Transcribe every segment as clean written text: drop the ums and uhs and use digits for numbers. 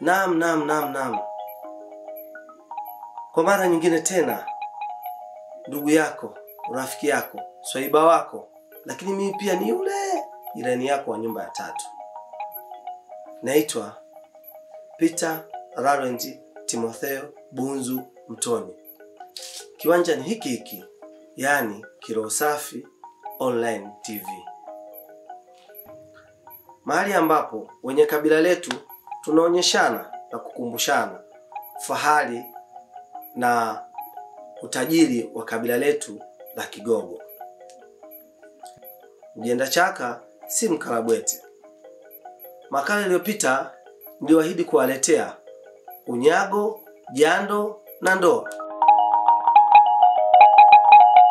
Naam. Kwa mara nyingine tena, ndugu yako, rafiki yako, swaiba wako, lakini mimi pia ni yule jirani yako wa nyumba ya tatu. Naitwa Peter Laurent Timotheo Bunzu Mtoni. Kiwanja ni hiki, yani Kiroho Safi Online TV. Mahali ambapo wenye kabila letu tunaonyeshana na kukumbushana fahari na utajiri wa kabila letu la Kigogo. Mjenda chaka si mkarabwete. Makala iliyopita niliwaahidi kuwaletea unyago, jando na ndoa.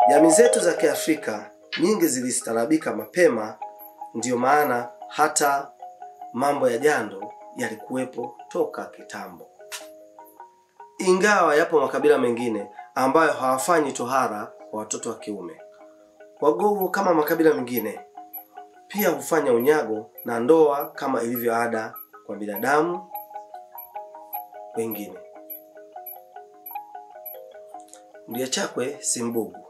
Jamii zetu za Kiafrika nyingi zilistaarabika mapema, ndiyo maana hata mambo ya jando yalikuwepo toka kitambo. Ingawa yapo makabila mengine ambayo hawafanyi tohara kwa watoto wa kiume, Wagogo kama makabila mengine pia hufanya unyago na ndoa kama ilivyo ada kwa binadamu wengine. Mliachakwe Simbugu,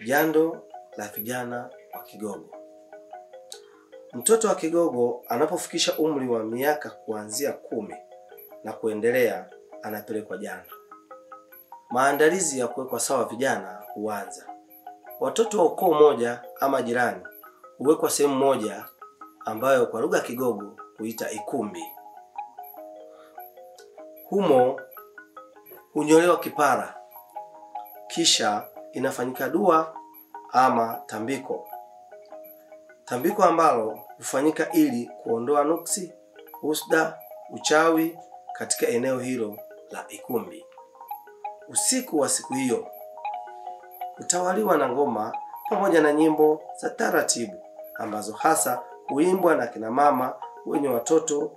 jando la vijana wa Kigogo. Mtoto wa Kigogo anapofikisha umri wa miaka kuanzia 10 na kuendelea anapelekwa jando. Maandalizi ya kuwekwa sawa vijana huanza. Watoto wa ukoo moja ama jirani huwekwa sehemu moja ambayo kwa lugha ya Kigogo huita ikumbi. Humo hunyolewa kipara, kisha inafanyika dua ama tambiko. Tambiko ambalo hufanyika ili kuondoa nuksi, husda, uchawi katika eneo hilo la ikumbi. Usiku wa siku hiyo utawaliwa na ngoma pamoja na nyimbo za taratibu ambazo hasa huimbwa na kina mama wenye watoto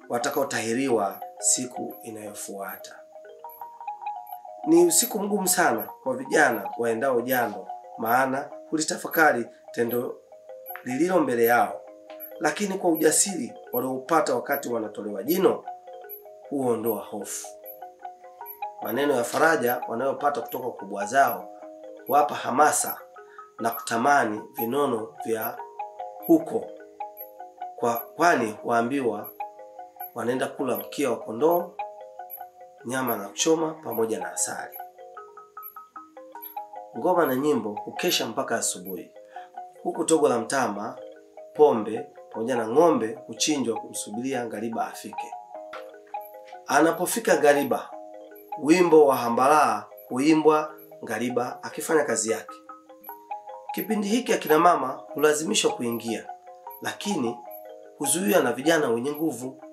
watakaotahiriwa siku inayofuata. Ni usiku mgumu sana kwa vijana waendao jando, maana hulitafakari tendo lililo mbele yao, lakini kwa ujasiri walioupata wakati wanatolewa jino huondoa hofu. Maneno ya faraja wanayopata kutoka kubwa zao huwapa hamasa na kutamani vinono vya huko, kwani huambiwa wanaenda kula mkia wa kondoo, nyama na kuchoma pamoja na asali. Ngoma na nyimbo hukesha mpaka asubuhi. Huku togo la mtama, pombe pamoja na ng'ombe huchinjwa kumsubiria ngariba afike. Anapofika ngariba, wimbo wa hambalaa huimbwa ngariba akifanya kazi yake. Kipindi hiki akina mama hulazimishwa kuingia, lakini huzuiwa na vijana wenye nguvu.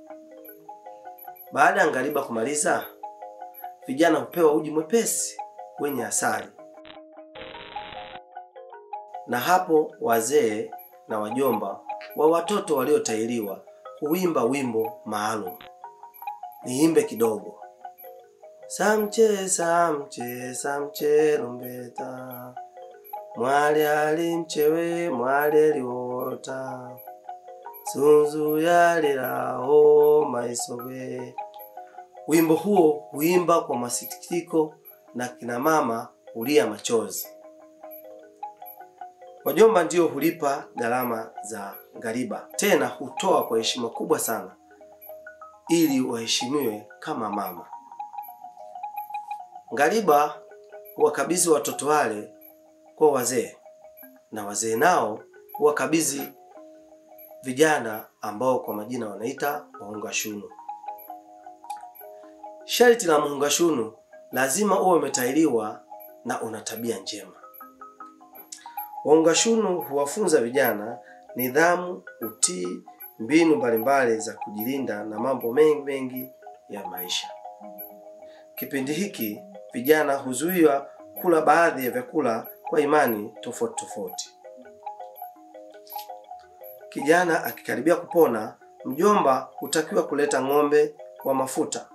Baada ya ngariba kumaliza, vijana hupewa uji mwepesi wenye asali. Na hapo wazee na wajomba wa watoto waliotahiriwa huimba wimbo maalum. Niimbe kidogo. Samche lumbeta, mwale alimchewe mwale liwota, sunzu yaliraho maisowe. Wimbo huo huimba kwa masikitiko na kina mama hulia machozi. Wajomba ndio hulipa gharama za ngariba, tena hutoa kwa heshima kubwa sana ili waheshimiwe kama mama. Ngariba huwakabidhi watoto wale kwa wazee, na wazee nao huwakabidhi vijana ambao kwa majina wanaita wahungashunu. Sharti la mhungashunu lazima uwe umetahiriwa na una tabia njema. Wahungashunu huwafunza vijana nidhamu, utii, mbinu mbalimbali za kujilinda na mambo mengi ya maisha. Kipindi hiki vijana huzuiwa kula baadhi ya vyakula kwa imani tofauti. Kijana akikaribia kupona, mjomba hutakiwa kuleta ng'ombe wa mafuta,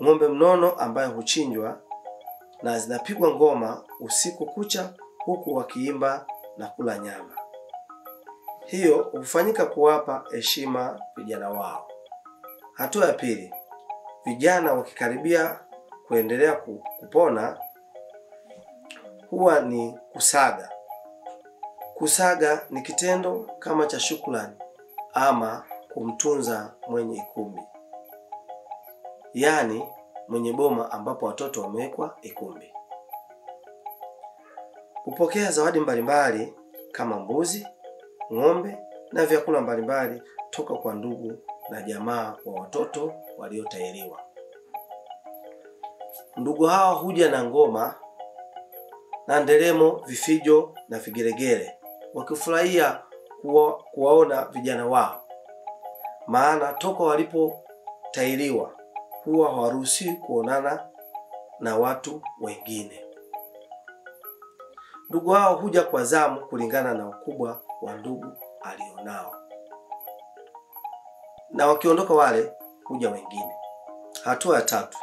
ng'ombe mnono ambaye huchinjwa, na zinapigwa ngoma usiku kucha huku wakiimba na kula nyama. Hiyo hufanyika kuwapa heshima vijana wao. Hatua ya pili, vijana wakikaribia kuendelea kupona huwa ni kusaga. Kusaga ni kitendo kama cha shukrani ama kumtunza mwenye ikumbi, yaani mwenye boma ambapo watoto wamewekwa ikumbi. Kupokea zawadi mbalimbali kama mbuzi, ng'ombe na vyakula mbalimbali toka kwa ndugu na jamaa wa watoto waliotahiriwa. Ndugu hao huja na ngoma na nderemo, vifijo na vigelegele, wakifurahia kuwaona vijana wao, maana toka walipotahiriwa huwa hawaruhusiwi kuonana na watu wengine. Ndugu hao huja kwa zamu kulingana na ukubwa wa ndugu alionao, na wakiondoka wale huja wengine. Hatua ya tatu,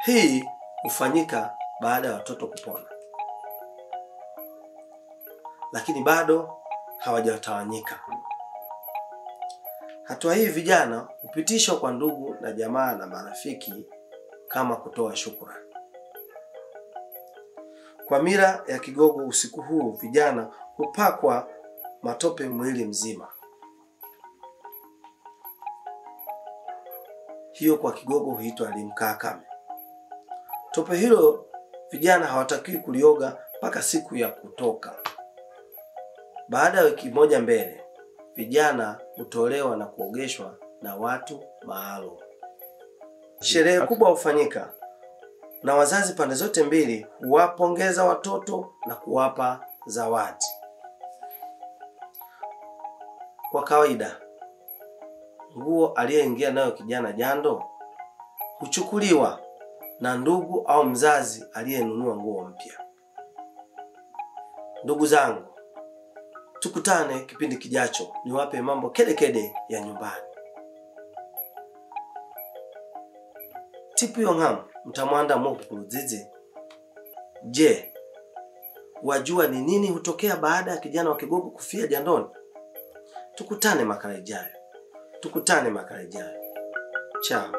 hii hufanyika baada ya watoto kupona, lakini bado hawajatawanyika. Hatua hii vijana hupitishwa kwa ndugu na jamaa na marafiki kama kutoa shukrani. Kwa mila ya Kigogo, usiku huu vijana hupakwa matope mwili mzima. Hiyo kwa Kigogo huitwa limkakame. Tope hilo vijana hawatakiwi kulioga mpaka siku ya kutoka. Baada ya wiki moja mbele, vijana hutolewa na kuogeshwa na watu maalum. Sherehe kubwa hufanyika na wazazi pande zote mbili huwapongeza watoto na kuwapa zawadi. Kwa kawaida, nguo aliyeingia nayo kijana jando huchukuliwa na ndugu au mzazi aliyenunua nguo mpya. Ndugu zangu, tukutane kipindi kijacho niwape mambo kede ya nyumbani. Tipu yongam mtamwanda mokuluzizi. Je, wajua ni nini hutokea baada ya kijana wa Kigogo kufia jandoni? Tukutane makala ijayo. Ciao.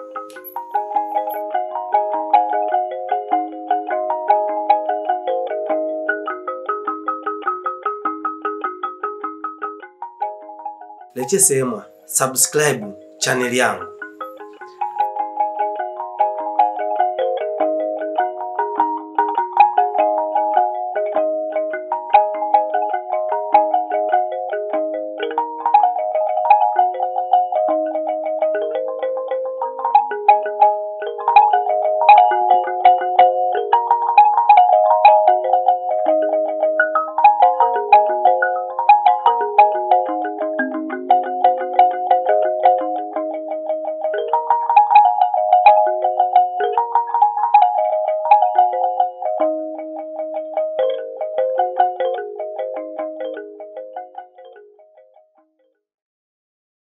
Leche sema subscribe channel yangu.